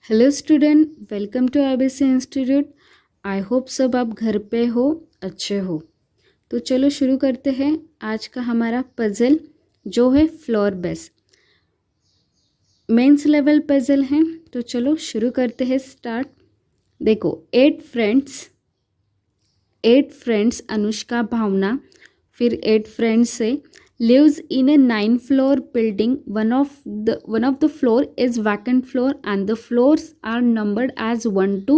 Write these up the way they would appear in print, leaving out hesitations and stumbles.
Hello student, welcome to IBC institute. I hope सब आप घर पे हो, अच्छे हो। तो चलो शुरू करते हैं आज का हमारा पज़ल जो है floor base mains level puzzle है। तो चलो शुरू करते हैं, स्टार्ट। देखो, 8 फ्रेंड्स अनुष्का, भावना, फिर 8 फ्रेंड्स से lives in a 9 floor building. One of the floor is vacant floor and the floors are numbered as 1 to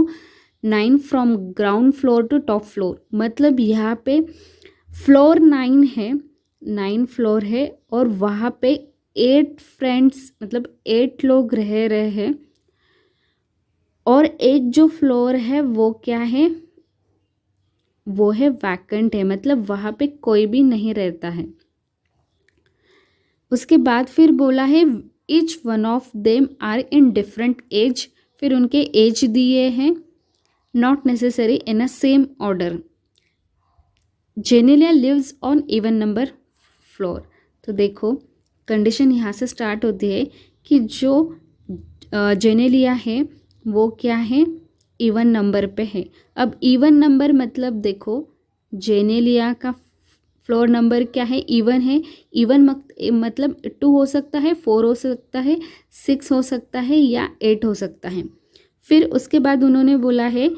9 from ground floor to top floor. मतलब यहाँ पे फ्लोर 9 है, 9 फ्लोर है और वहाँ पे 8 फ्रेंड्स मतलब 8 लोग रह रहे हैं और एक जो फ्लोर है वो क्या है, वो है वैकेंट है, मतलब वहाँ पे कोई भी नहीं रहता है। उसके बाद फिर बोला है each one of them are in different age, फिर उनके एज दिए हैं, not necessary in a same order. Genelia lives on even number floor. तो देखो, कंडीशन यहाँ से स्टार्ट होती है कि जो जेनेलिया है वो क्या है, इवन नंबर पे है। अब इवन नंबर मतलब देखो, जेनेलिया का फ्लोर नंबर क्या है, इवन है। इवन मतलब 2 हो सकता है, 4 हो सकता है, 6 हो सकता है या 8 हो सकता है। फिर उसके बाद उन्होंने बोला है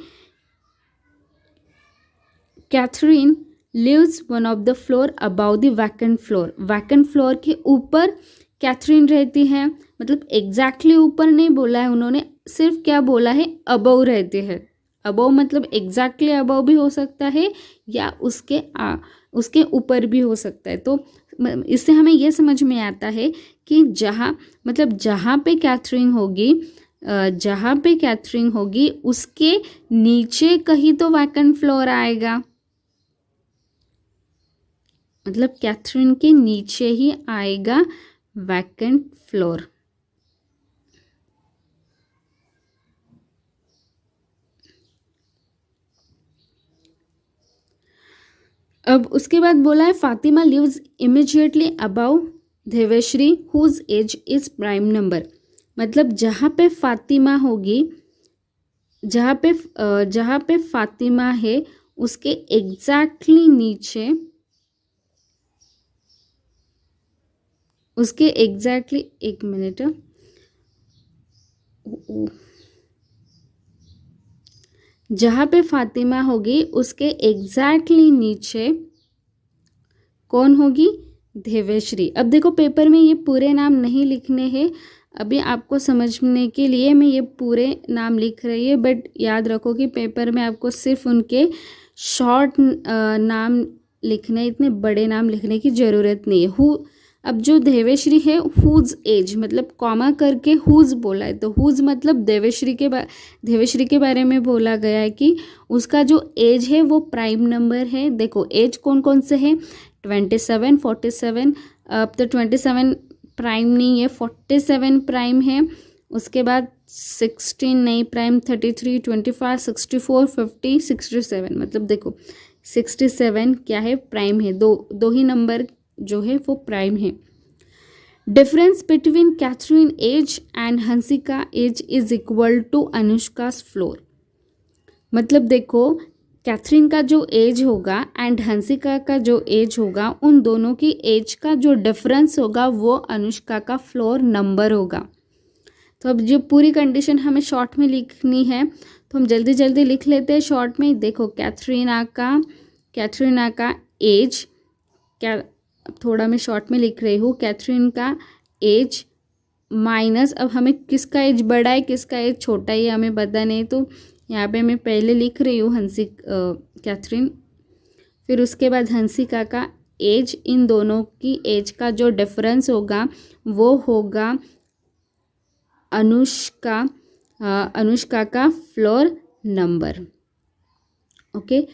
Catherine lives one of the floor above the vacant floor. Vacant floor के ऊपर कैथरीन रहती है, मतलब एग्जैक्टली ऊपर नहीं बोला है उन्होंने, सिर्फ क्या बोला है, अबव रहती है। अबव मतलब एग्जैक्टली अबव भी हो सकता है या उसके ऊपर भी हो सकता है। तो इससे हमें यह समझ में आता है कि जहाँ पे कैथरीन होगी उसके नीचे कहीं तो वैकेंट फ्लोर आएगा, मतलब कैथरीन के नीचे ही आएगा वैकेंट फ्लोर। अब उसके बाद बोला है Fatima lives immediately above Devshree whose age is prime number. मतलब जहाँ पे फातिमा है उसके एग्जैक्टली नीचे, एक मिनट, जहाँ पे फातिमा होगी उसके एग्जैक्टली नीचे कौन होगी, देवेश्री। अब देखो, पेपर में ये पूरे नाम नहीं लिखने हैं, अभी आपको समझने के लिए मैं ये पूरे नाम लिख रही है, बट याद रखो कि पेपर में आपको सिर्फ उनके शॉर्ट नाम लिखने, इतने बड़े नाम लिखने की ज़रूरत नहीं है। अब जो देवेश्री है, हुज एज मतलब कॉमा करके हुज बोला है, तो हुज मतलब देवेश्री के बारे में बोला गया है कि उसका जो एज है वो प्राइम नंबर है। देखो, एज कौन कौन से है, 27, 47, अब तो 27 प्राइम नहीं है, 47 प्राइम है। उसके बाद 16 नहीं प्राइम, 33, 25, 64, 50, 67, मतलब देखो 67 क्या है, प्राइम है। दो ही नंबर जो है वो प्राइम है। Difference between Catherine age and Hansika age is equal to Anushka's floor. मतलब देखो, कैथरीन का जो एज होगा एंड हंसिका का जो एज होगा, उन दोनों की एज का जो डिफरेंस होगा वो अनुष्का का फ्लोर नंबर होगा। तो अब जो पूरी कंडीशन हमें शॉर्ट में लिखनी है तो हम जल्दी जल्दी लिख लेते हैं शॉर्ट में। देखो, कैथरीना का एज, क्या थोड़ा मैं शॉर्ट में लिख रही हूँ, कैथरीन का एज माइनस, अब हमें किसका एज बड़ा है किसका एज छोटा है हमें पता नहीं, तो यहाँ पे मैं पहले लिख रही हूँ कैथरीन, फिर उसके बाद हंसिका का एज, इन दोनों की एज का जो डिफरेंस होगा वो होगा अनुष्का का फ्लोर नंबर। ओके,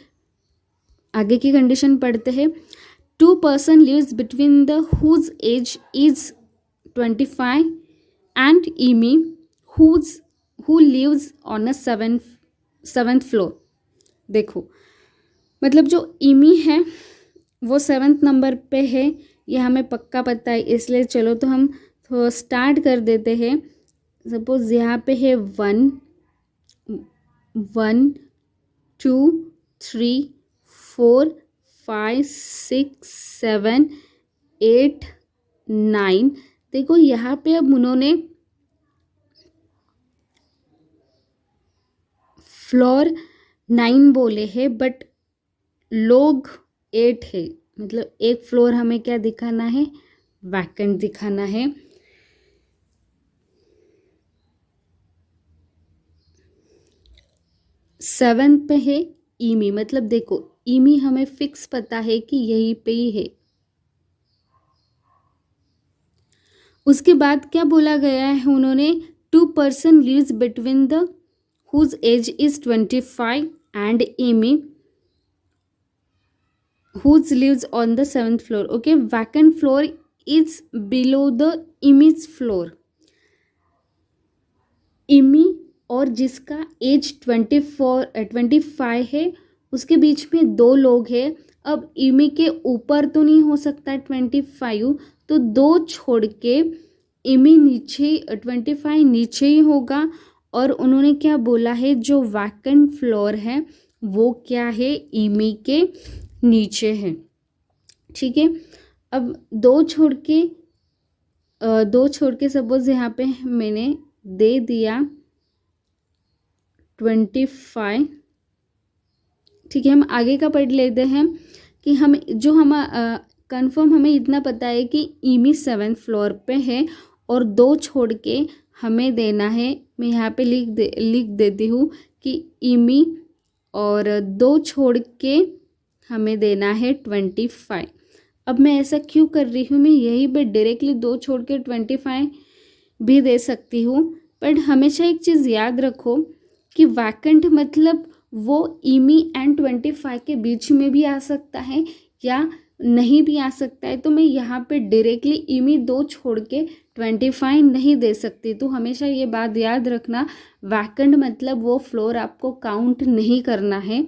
आगे की कंडीशन पढ़ते हैं। 2 person lives between the whose age is 25 and Amy who lives on a 7th floor। देखो, मतलब जो इमी है वो 7th नंबर पे है, ये हमें पक्का पता है, इसलिए चलो तो हम स्टार्ट कर देते हैं सपोज यहाँ पे है 1 1 2 3 4 5 6 7 8 9। देखो यहाँ पे अब उन्होंने फ्लोर 9 बोले हैं बट लोग 8 है, मतलब एक फ्लोर हमें क्या दिखाना है, वैकेंट दिखाना है। सेवेंथ पे है ईमी, मतलब देखो ईमी हमें फिक्स पता है कि यहीं पे ही है। उसके बाद क्या बोला गया है उन्होंने, 2 person lives between the whose age is 25 and Amy whose lives on the 7th floor. Okay, vacant floor is below the Amy's floor. Amy और जिसका एज 25 है उसके बीच में 2 लोग हैं। अब इमी के ऊपर तो नहीं हो सकता 25, तो 2 छोड़ के इमी नीचे 25 नीचे ही होगा। और उन्होंने क्या बोला है, जो वैकेंट फ्लोर है वो क्या है, इमी के नीचे है। ठीक है, अब 2 छोड़ के सपोज यहाँ पे मैंने दे दिया 25। ठीक है, हम आगे का पढ़ लेते हैं कि हम कंफर्म हमें इतना पता है कि ईमी 7th फ्लोर पे है और 2 छोड़ के हमें देना है। मैं यहाँ पे लिख देती हूँ कि ईमी और 2 छोड़ के हमें देना है 25। अब मैं ऐसा क्यों कर रही हूँ, मैं यहीं पे डायरेक्टली 2 छोड़ के 25 भी दे सकती हूँ, बट हमेशा एक चीज़ याद रखो कि वैकेंट मतलब वो ईमी एंड 25 के बीच में भी आ सकता है या नहीं भी आ सकता है। तो मैं यहाँ पे डायरेक्टली ईमी 2 छोड़ के 25 नहीं दे सकती। तो हमेशा ये बात याद रखना, वैकेंट मतलब वो फ्लोर आपको काउंट नहीं करना है।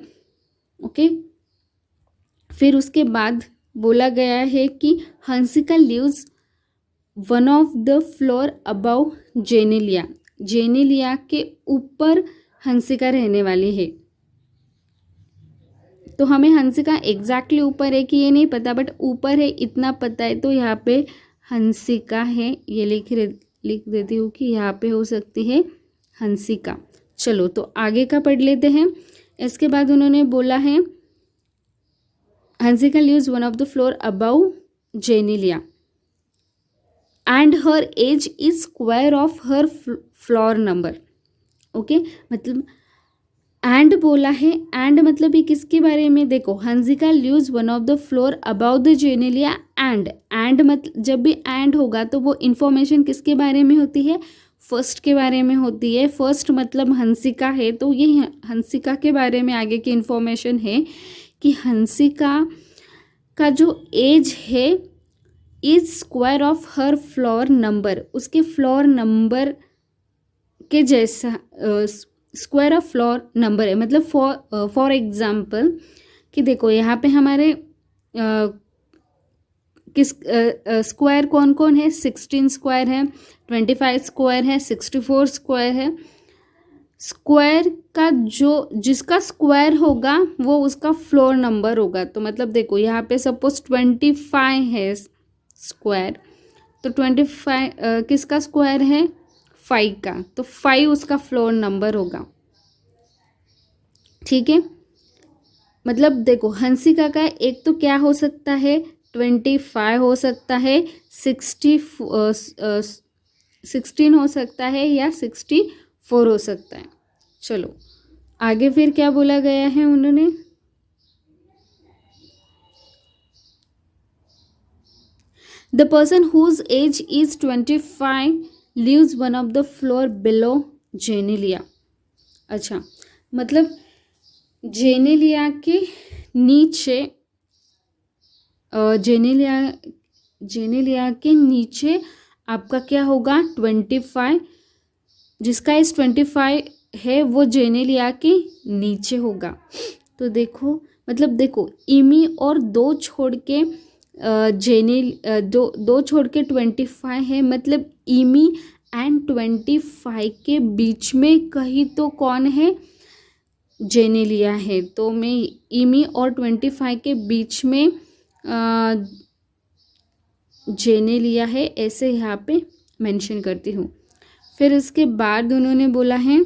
ओके, फिर उसके बाद बोला गया है कि Hansika lives one of the floor above Genelia. Genelia के ऊपर हंसिका रहने वाली है। तो हमें हंसिका एग्जैक्टली ऊपर है कि ये नहीं पता, बट ऊपर है इतना पता है। तो यहाँ पे हंसिका है, ये लिख देती हूँ कि यहाँ पे हो सकती है हंसिका। चलो तो आगे का पढ़ लेते हैं। इसके बाद उन्होंने बोला है Hansika lives one of the floor above Genelia and her age is square of her floor number. Okay, मतलब एंड बोला है, एंड मतलब ये किसके बारे में, देखो Hansika lives one of the floor above the Genelia and मतलब जब भी एंड होगा तो वो इन्फॉर्मेशन किसके बारे में होती है, फर्स्ट के बारे में होती है। फर्स्ट मतलब हंसिका है, तो ये हंसिका के बारे में आगे की इन्फॉर्मेशन है कि हंसिका का जो एज है is square of her floor number, उसके फ्लोर नंबर के जैसा स्क्वायर ऑफ फ्लोर नंबर है। मतलब फॉर एग्जाम्पल कि देखो यहाँ पे हमारे किस स्क्वायर कौन कौन है, 16 स्क्वायर है, 25 स्क्वायर है, 64 स्क्वायर है। स्क्वायर का जिसका स्क्वायर होगा वो उसका फ्लोर नंबर होगा। तो मतलब देखो यहाँ पे सपोज 25 है स्क्वायर, तो 25 किसका स्क्वायर है, 5 का, तो 5 उसका फ्लोर नंबर होगा। ठीक है, मतलब देखो हंसिका का एक तो क्या हो सकता है, 25 हो सकता है, 16 हो सकता है या 64 हो सकता है। चलो आगे फिर क्या बोला गया है उन्होंने, the person whose age is 25 lives one of the floor below Genelia. अच्छा, मतलब जेनेलिया के नीचे जेनेलिया के नीचे आपका क्या होगा, 25, जिसका एज 25 है वो जेनेलिया के नीचे होगा। तो देखो मतलब देखो इमी और 2 छोड़ के दो छोड़ के 25 है, मतलब इमी एंड 25 के बीच में कहीं तो कौन है, जेनेलिया है। तो मैं इमी और 25 के बीच में जेनेलिया है ऐसे यहाँ पे मेंशन करती हूँ। फिर उसके बाद उन्होंने बोला है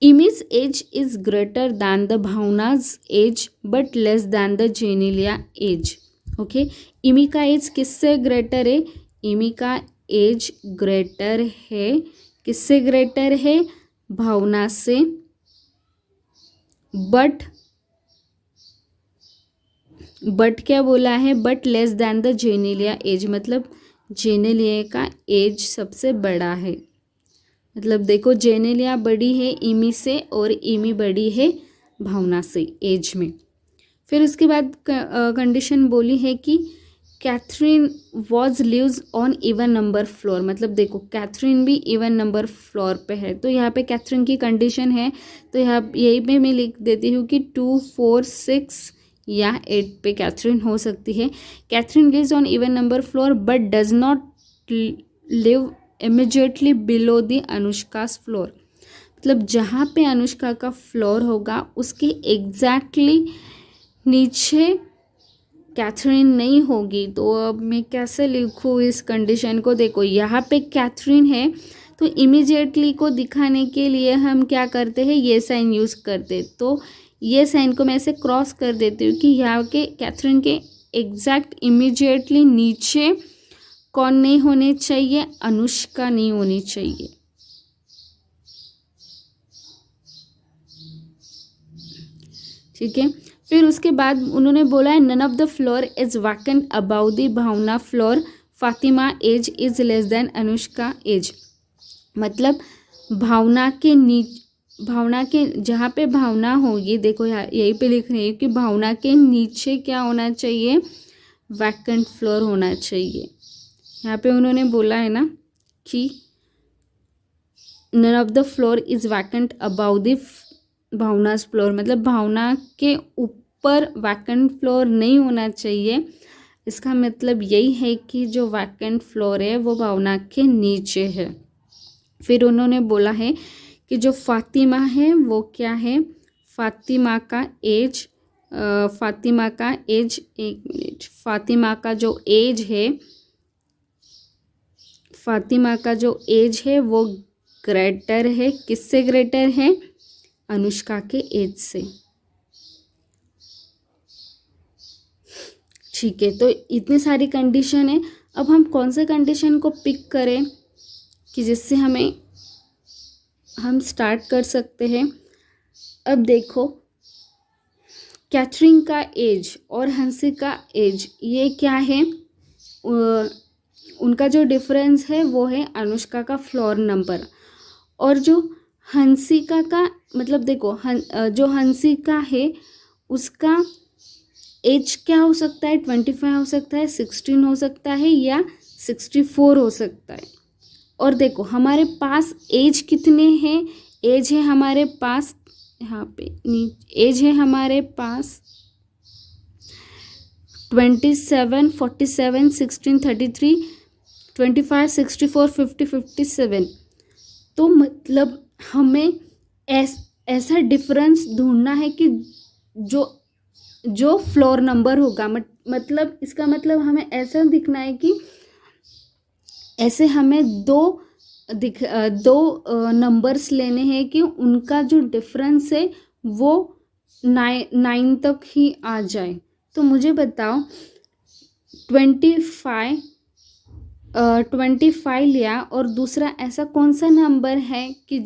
Amy's age is greater than the Bhavna's age but less than the Genelia age. Okay, Amy का एज किससे ग्रेटर है, इमी का एज ग्रेटर है, किससे ग्रेटर है, भावना से, बट क्या बोला है, but less than the Genelia age, मतलब जेनेलिया का एज सबसे बड़ा है। मतलब देखो जेनेलिया बड़ी है इमी से और इमी बड़ी है भावना से एज में। फिर उसके बाद कंडीशन बोली है कि Catherine was lives on even number floor, मतलब देखो कैथरीन भी इवन नंबर फ्लोर पे है। तो यहाँ पे कैथरीन की कंडीशन है, तो यहाँ यही पे मैं लिख देती हूँ कि 2, 4, 6 या 8 पे कैथरीन हो सकती है। Catherine lives on even number floor but does not live immediately below the Anushka's floor, मतलब जहाँ पे अनुष्का का फ्लोर होगा उसके एग्जैक्टली नीचे कैथरीन नहीं होगी। तो अब मैं कैसे लिखूँ इस कंडीशन को, देखो यहाँ पे कैथरीन है तो इमीडिएटली को दिखाने के लिए हम क्या करते हैं, ये साइन यूज़ करते। तो ये साइन को मैं ऐसे क्रॉस कर देती हूँ कि यहाँ के कैथरीन के एग्जैक्ट इमीडिएटली नीचे कौन नहीं होने चाहिए, अनुष्का नहीं होनी चाहिए। ठीक है, फिर उसके बाद उन्होंने बोला है none of the floor is vacant above the Bhavana floor, Fatima age is less than Anushka age, मतलब भावना के जहाँ पे भावना होगी, देखो यहीं पे लिख रही है कि भावना के नीचे क्या होना चाहिए, वैकेंट फ्लोर होना चाहिए। यहाँ पे उन्होंने बोला है ना कि none of the floor is vacant above the Bhavna's floor, मतलब भावना के ऊपर वैकेंट फ्लोर नहीं होना चाहिए। इसका मतलब यही है कि जो वैकेंट फ्लोर है वो भावना के नीचे है। फिर उन्होंने बोला है कि जो फातिमा है वो क्या है, फातिमा का एज एक मिनट, फातिमा का जो एज है वो ग्रेटर है, किससे ग्रेटर है, अनुष्का के एज से। ठीक है, तो इतनी सारी कंडीशन है। अब हम कौन से कंडीशन को पिक करें कि जिससे हम स्टार्ट कर सकते हैं। अब देखो कैथरीन का एज और हंसी का एज ये क्या है, उनका जो डिफरेंस है वो है अनुष्का का फ्लोर नंबर, और जो हंसिका का मतलब देखो जो हंसिका है उसका एज क्या हो सकता है, 25 हो सकता है, 16 हो सकता है या 64 हो सकता है। और देखो हमारे पास एज कितने हैं, एज है हमारे पास यहाँ पे एज है हमारे पास 27, 47, 16, 33, 25, 64, 50, 57। तो मतलब हमें ऐसा डिफरेंस ढूंढना है कि जो फ्लोर नंबर होगा, मतलब इसका मतलब हमें ऐसा दिखना है कि ऐसे हमें दो नंबर्स लेने हैं कि उनका जो डिफरेंस है वो 9 तक ही आ जाए। तो मुझे बताओ 25 लिया और दूसरा ऐसा कौन सा नंबर है कि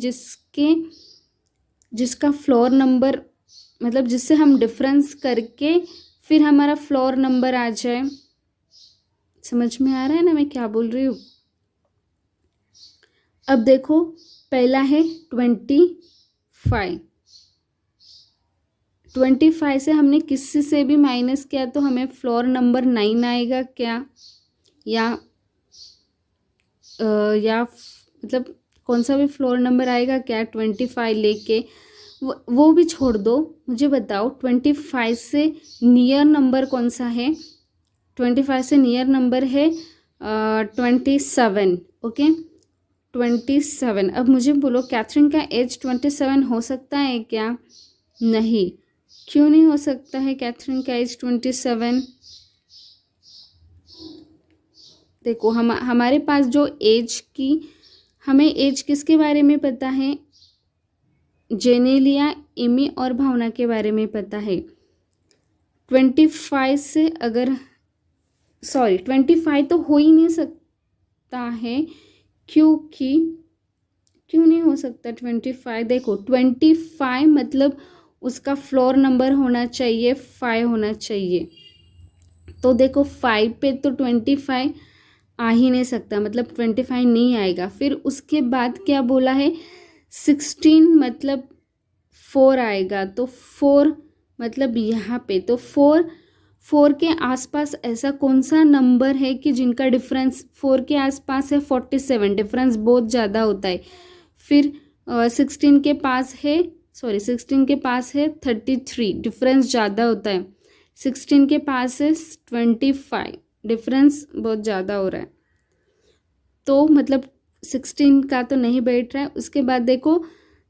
जिसका फ्लोर नंबर मतलब जिससे हम डिफरेंस करके फिर हमारा फ्लोर नंबर आ जाए। समझ में आ रहा है ना मैं क्या बोल रही हूँ। अब देखो पहला है 25 से हमने किसी से भी माइनस किया तो हमें फ्लोर नंबर 9 आएगा क्या, या मतलब कौन सा भी फ्लोर नंबर आएगा क्या 25 लेके, वो भी छोड़ दो। मुझे बताओ 25 से नियर नंबर कौन सा है, 25 से नियर नंबर है 27, ओके 27। अब मुझे बोलो कैथरीन का एज 27 हो सकता है क्या? नहीं। क्यों नहीं हो सकता है कैथरीन का एज 27? देखो हमारे पास जो एज की, हमें एज किसके बारे में पता है? जेनेलिया, एमी और भावना के बारे में पता है। 25 से अगर 25 तो हो ही नहीं सकता है, क्योंकि क्यों नहीं हो सकता 25? देखो 25 मतलब उसका फ्लोर नंबर होना चाहिए 5 होना चाहिए। तो देखो 5 पे तो 25 आ ही नहीं सकता, मतलब 25 नहीं आएगा। फिर उसके बाद क्या बोला है? 16 मतलब 4 आएगा, तो 4 मतलब यहाँ पे तो 4 के आसपास ऐसा कौन सा नंबर है कि जिनका डिफरेंस 4 के आसपास है? 47, डिफरेंस बहुत ज़्यादा होता है। फिर 16 के पास है 16 के पास है 33, डिफरेंस ज़्यादा होता है। 16 के पास है 25, डिफरेंस बहुत ज़्यादा हो रहा है, तो मतलब 16 का तो नहीं बैठ रहा है। उसके बाद देखो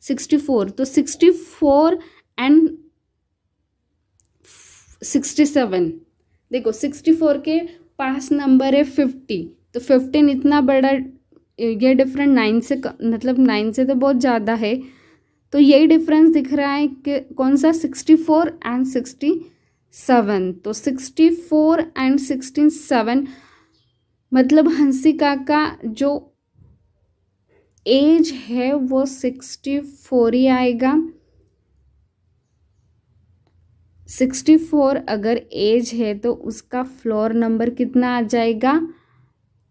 64, तो 64 एंड 67, देखो 64 के पास नंबर है 50, तो 15 इतना बड़ा, ये डिफरेंस 9 से मतलब 9 से तो बहुत ज़्यादा है। तो यही डिफरेंस दिख रहा है कि कौन सा? 64 एंड 67, तो 64 एंड 67 मतलब हंसिका का जो एज है वो 64 ही आएगा। 64 अगर एज है तो उसका फ्लोर नंबर कितना आ जाएगा?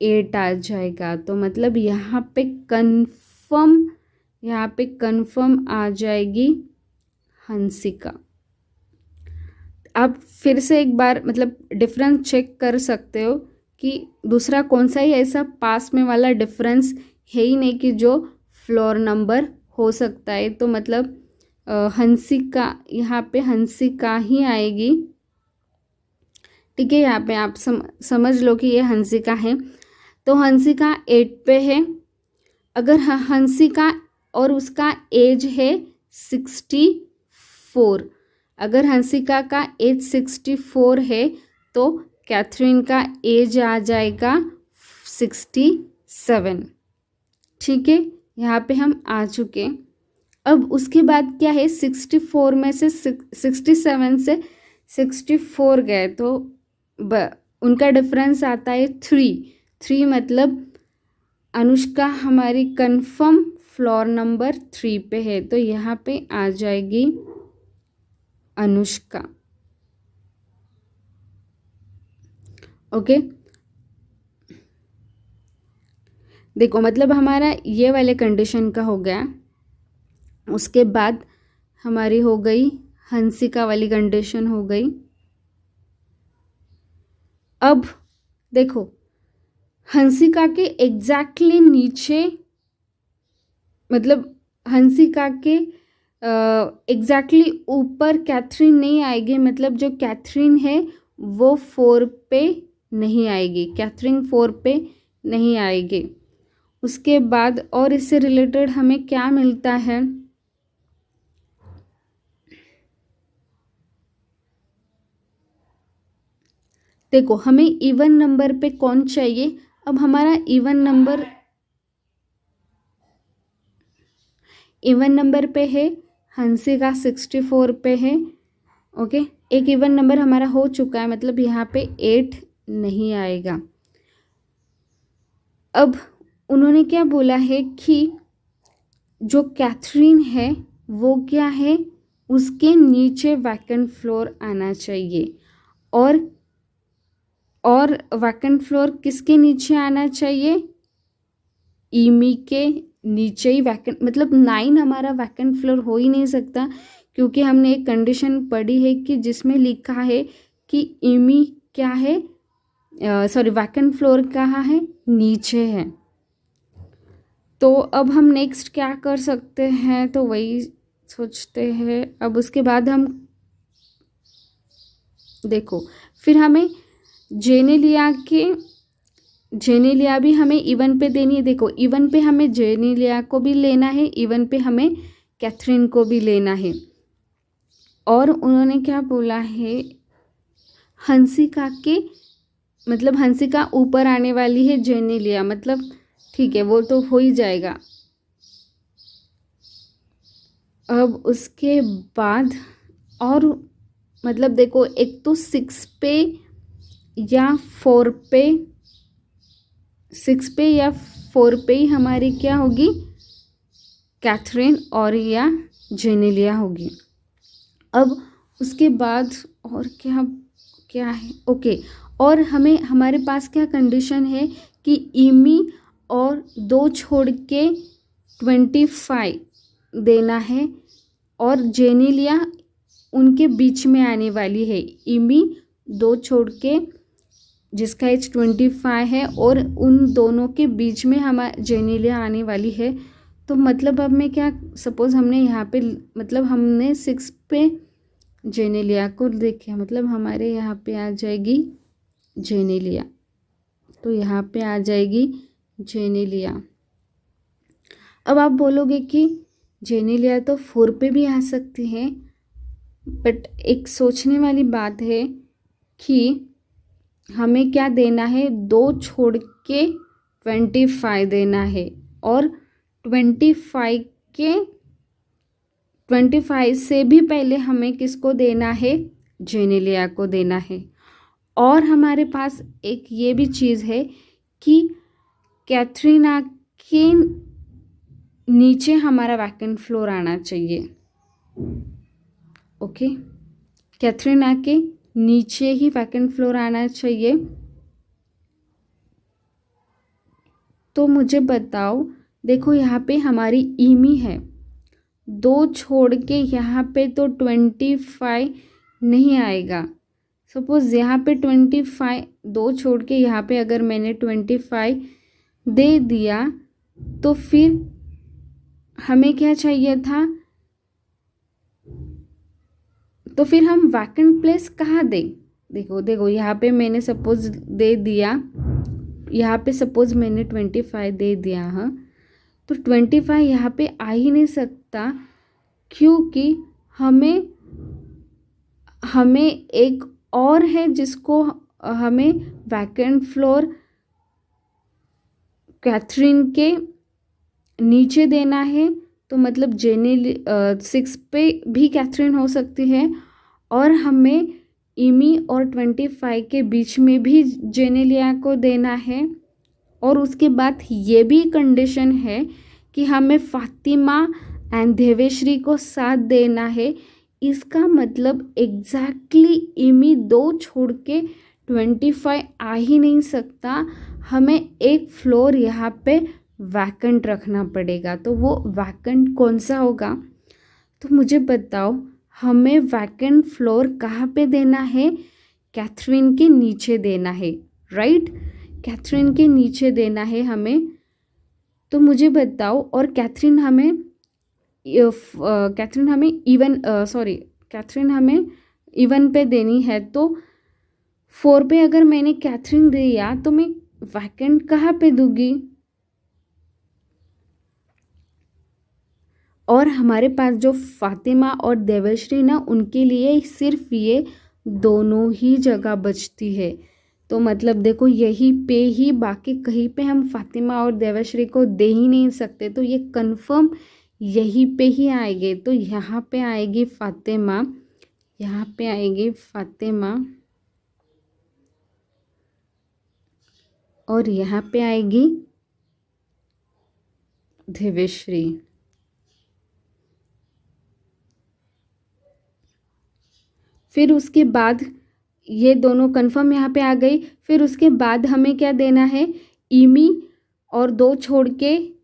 8 आ जाएगा। तो मतलब यहाँ पे कंफर्म आ जाएगी हंसिका। आप फिर से एक बार मतलब डिफरेंस चेक कर सकते हो कि दूसरा कौन सा ही ऐसा पास में वाला डिफरेंस है ही नहीं कि जो फ्लोर नंबर हो सकता है। तो मतलब हंसिका, यहाँ पे हंसिका ही आएगी। ठीक है, यहाँ पे आप समझ लो कि ये हंसिका है। तो हंसिका 8 पे है। अगर हंसिका और उसका एज है 64, अगर हंसिका का एज 64 है तो कैथरीन का एज आ जाएगा 67। ठीक है, यहाँ पे हम आ चुके। अब उसके बाद क्या है? 64 में से 67 से 64 गए तो उनका डिफरेंस आता है 3 मतलब अनुष्का हमारी कंफर्म फ्लोर नंबर 3 पे है, तो यहाँ पे आ जाएगी अनुष्का। ओके, देखो मतलब हमारा ये वाले कंडीशन का हो गया। उसके बाद हमारी हो गई हंसिका वाली कंडीशन हो गई। अब देखो हंसिका के एग्जैक्टली नीचे, मतलब हंसिका के एग्जैक्टली ऊपर कैथरीन नहीं आएगी, मतलब जो कैथरीन है वो 4 पे नहीं आएगी, कैथरीन 4 पे नहीं आएगी। उसके बाद और इससे रिलेटेड हमें क्या मिलता है? देखो हमें इवन नंबर पे कौन चाहिए? अब हमारा इवन नंबर पे है हंसिका 64 पे है। ओके, एक इवन नंबर हमारा हो चुका है, मतलब यहाँ पे 8 नहीं आएगा। अब उन्होंने क्या बोला है कि जो कैथरीन है वो क्या है? उसके नीचे वैकेंट फ्लोर आना चाहिए। और वैकेंट फ्लोर किसके नीचे आना चाहिए? ईमी के नीचे ही वैकेंट, मतलब 9 हमारा वैकेंट फ्लोर हो ही नहीं सकता, क्योंकि हमने एक कंडीशन पढ़ी है कि जिसमें लिखा है कि ईमी क्या है, सॉरी वैकेंट फ्लोर कहाँ है? नीचे है। तो अब हम नेक्स्ट क्या कर सकते हैं? तो वही सोचते हैं। अब उसके बाद हम देखो फिर हमें जेनेलिया भी हमें इवन पे देनी है। देखो इवन पे हमें जेनेलिया को भी लेना है, इवन पे हमें कैथरीन को भी लेना है। और उन्होंने क्या बोला है, हंसिका के मतलब हंसिका ऊपर आने वाली है जेनेलिया, मतलब ठीक है वो तो हो ही जाएगा। अब उसके बाद और मतलब देखो एक तो 6 पे या 4 पे, 6 पे या 4 पे ही हमारी क्या होगी, कैथरीन और या जेनेलिया होगी। अब उसके बाद और क्या क्या है, ओके। और हमें हमारे पास क्या कंडीशन है कि इमी और 2 छोड़ के 25 देना है और जेनेलिया उनके बीच में आने वाली है। इमी 2 छोड़ के जिसका एज 25 है और उन दोनों के बीच में हमारा जेनेलिया आने वाली है। तो मतलब अब मैं क्या, सपोज हमने यहाँ पे मतलब हमने 6 पे जेनेलिया को देखा, मतलब हमारे यहाँ पे आ जाएगी जेनेलिया, तो यहाँ पे आ जाएगी जेनेलिया। अब आप बोलोगे कि जेनेलिया तो 4 पे भी आ सकती है, बट एक सोचने वाली बात है कि हमें क्या देना है, 2 छोड़ के 25 देना है और 25 से भी पहले हमें किसको देना है, जेनेलिया को देना है। और हमारे पास एक ये भी चीज़ है कि कैथरीना के नीचे हमारा वैकेंट फ्लोर आना चाहिए। ओके, कैथरीना के नीचे ही वैकेंट फ्लोर आना चाहिए। तो मुझे बताओ, देखो यहाँ पे हमारी इमी है, 2 छोड़ के यहाँ पे तो 25 नहीं आएगा। सपोज यहाँ पे 25, 2 छोड़ के यहाँ पे अगर मैंने 25 दे दिया तो फिर हमें क्या चाहिए था, तो फिर हम वैकेंट प्लेस कहाँ दें। देखो यहाँ पे मैंने सपोज दे दिया, यहाँ पे सपोज मैंने 25 दे दिया, हाँ, तो 25 यहाँ पे आ ही नहीं सकता क्योंकि हमें एक और है जिसको हमें वैकेंट फ्लोर कैथरीन के नीचे देना है। तो मतलब 6 पे भी कैथरीन हो सकती है और हमें इमी और 25 के बीच में भी जेनेलिया को देना है। और उसके बाद ये भी कंडीशन है कि हमें फातिमा एंड देवेश्री को साथ देना है। इसका मतलब एग्जैक्टली इमी 2 छोड़ के 25 आ ही नहीं सकता, हमें एक फ्लोर यहाँ पे वैकेंट रखना पड़ेगा। तो वो वैकेंट कौन सा होगा, तो मुझे बताओ, हमें वैकेंट फ्लोर कहाँ पे देना है, कैथरीन के नीचे देना है, राइट, कैथरीन के नीचे देना है हमें। तो मुझे बताओ, और कैथरीन हमें इवन पे देनी है। तो 4 पे अगर मैंने कैथरीन दिया तो मैं वैकेंट कहाँ पे दूंगी। और हमारे पास जो फातिमा और देवश्री ना, उनके लिए सिर्फ ये दोनों ही जगह बचती है। तो मतलब देखो यही पे ही, बाकी कहीं पे हम फातिमा और देवश्री को दे ही नहीं सकते, तो ये कंफर्म यहीं पे ही आएंगे। तो यहाँ पे आएगी फातिमा, यहाँ पे आएगी फातिमा और यहाँ पे आएगी देवश्री। फिर उसके बाद ये दोनों कंफर्म यहाँ पे आ गई। फिर उसके बाद हमें क्या देना है, इमी और 2 छोड़ के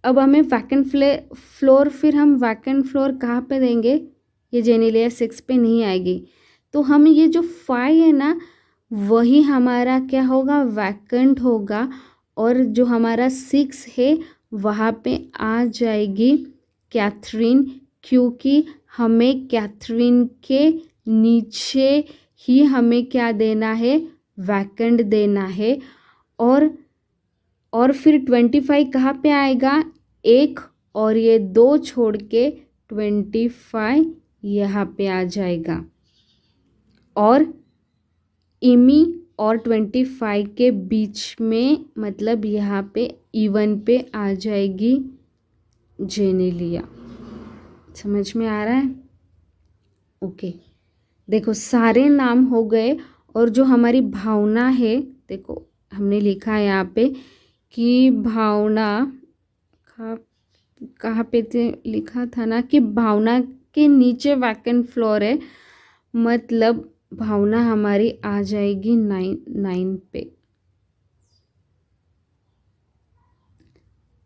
अब हमें वैकेंट फ्लोर, फिर हम वैकेंट फ्लोर कहाँ पे देंगे, ये जेनेलिया 6 पे नहीं आएगी। तो हम ये जो 5 है ना, वही हमारा क्या होगा, वैकेंट होगा। और जो हमारा 6 है वहाँ पे आ जाएगी कैथरीन, क्योंकि हमें कैथरीन के नीचे ही हमें क्या देना है, वैकेंट देना है। और फिर 25 कहाँ पे आएगा, एक और ये 2 छोड़ के 25 यहाँ पे आ जाएगा। और इमी और 25 के बीच में मतलब यहाँ पे इवन पे आ जाएगी जेनेलिया। समझ में आ रहा है? ओके, देखो सारे नाम हो गए। और जो हमारी भावना है, देखो हमने लिखा है यहाँ पे कि भावना कहाँ पे लिखा था ना कि भावना के नीचे वैकेंट फ्लोर है, मतलब भावना हमारी आ जाएगी 9 पे।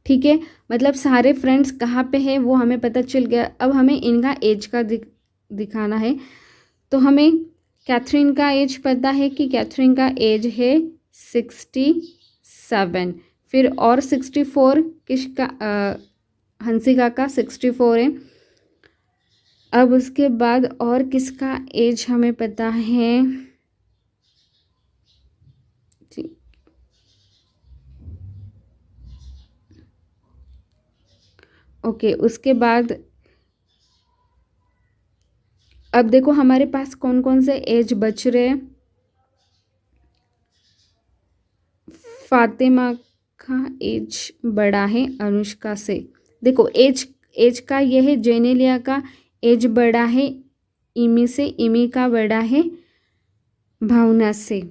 ठीक है, मतलब सारे फ्रेंड्स कहाँ पे है वो हमें पता चल गया। अब हमें इनका एज का दिखाना है। तो हमें कैथरीन का एज पता है कि कैथरीन का एज है 67। फिर और 64 किसका, हंसिका का 64 है। अब उसके बाद और किसका एज हमें पता है, ओके। उसके बाद अब देखो हमारे पास कौन कौन से एज बच रहे हैं। फातिमा का एज बड़ा है अनुष्का से। देखो एज का यह है, जेनेलिया का एज बड़ा है इमी से, इमी का बड़ा है भावना से।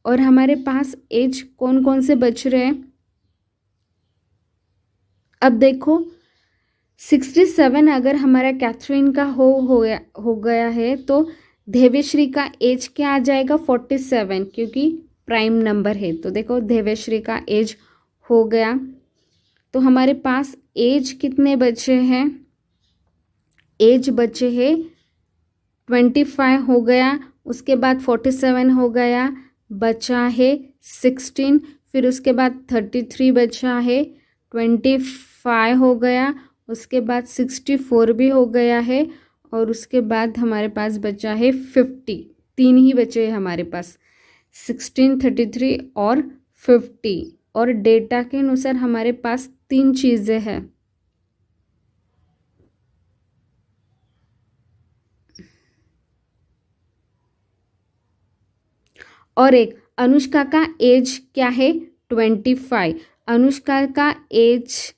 और हमारे पास एज कौन कौन से बच रहे हैं। अब देखो 67 अगर हमारा कैथरीन का हो गया है तो देवेश्री का एज क्या आ जाएगा 47, क्योंकि प्राइम नंबर है। तो देखो देवेश्री का एज हो गया। तो हमारे पास एज कितने बचे हैं, एज बचे हैं 25 हो गया, उसके बाद 47 हो गया, बचा है 16। फिर उसके बाद 33 बचा है, 25 हो गया, उसके बाद 64 भी हो गया है, और उसके बाद हमारे पास बचा है 50। 3 ही बचे हैं हमारे पास, 16, 33 और 50। और डेटा के अनुसार हमारे पास 3 चीज़ें हैं। और एक अनुष्का का एज क्या है 25। अनुष्का का एज,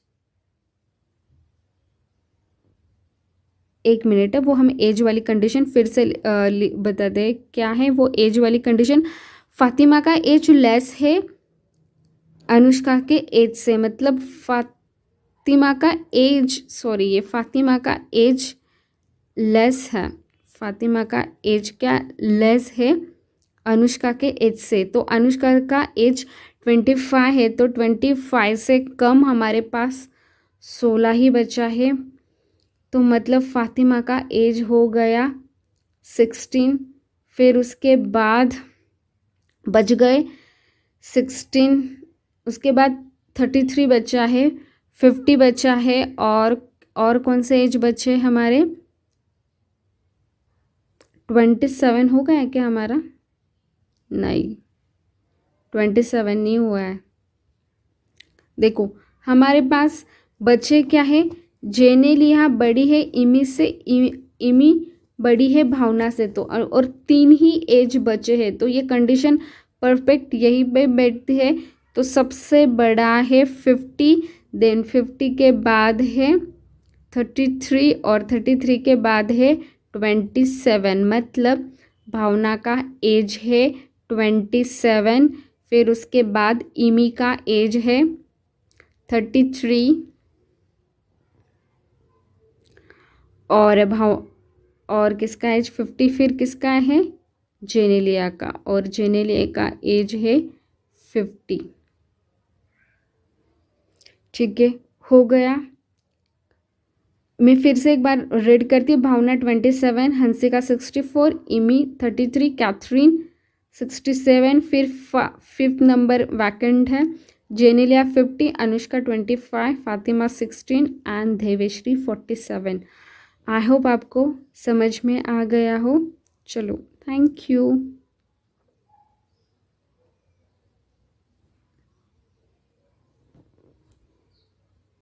एक मिनट है, वो हम एज वाली कंडीशन फिर से बता दें क्या है वो एज वाली कंडीशन। फातिमा का एज लेस है अनुष्का के एज से, मतलब फातिमा का एज लेस है। फातिमा का एज क्या लेस है अनुष्का के एज से। तो अनुष्का का एज 25 है, तो 25 से कम हमारे पास 16 ही बचा है। तो मतलब फातिमा का एज हो गया 16। फिर उसके बाद बच गए 16, उसके बाद 33 बचा है, 50 बचा है, और कौन से एज बचे हमारे 27 हो गया क्या हमारा, नहीं 27 नहीं हुआ है। देखो हमारे पास बचे क्या है, जेनेलिया बड़ी है इमी से, इमी बड़ी है भावना से। तो और 3 ही एज बचे हैं, तो ये कंडीशन परफेक्ट यहीं पे बैठती है। तो सबसे बड़ा है 50, देन 50 के बाद है 33, और 33 के बाद है 27, मतलब भावना का एज है 27। फिर उसके बाद इमी का एज है 33, और किसका एज 50, फिर किसका है जेनेलिया का, और जेनेलिया का एज है 50। ठीक है, हो गया। मैं फिर से एक बार रीड करती हूँ। भावना 27, हंसिका 64, इमी 33, कैथरीन 67, फिर 5th नंबर वैकेंट है, Genelia 50, Anushka 25, Fatima 16 and Devshree 47। I hope आपको समझ में आ गया हो। चलो, थैंक यू।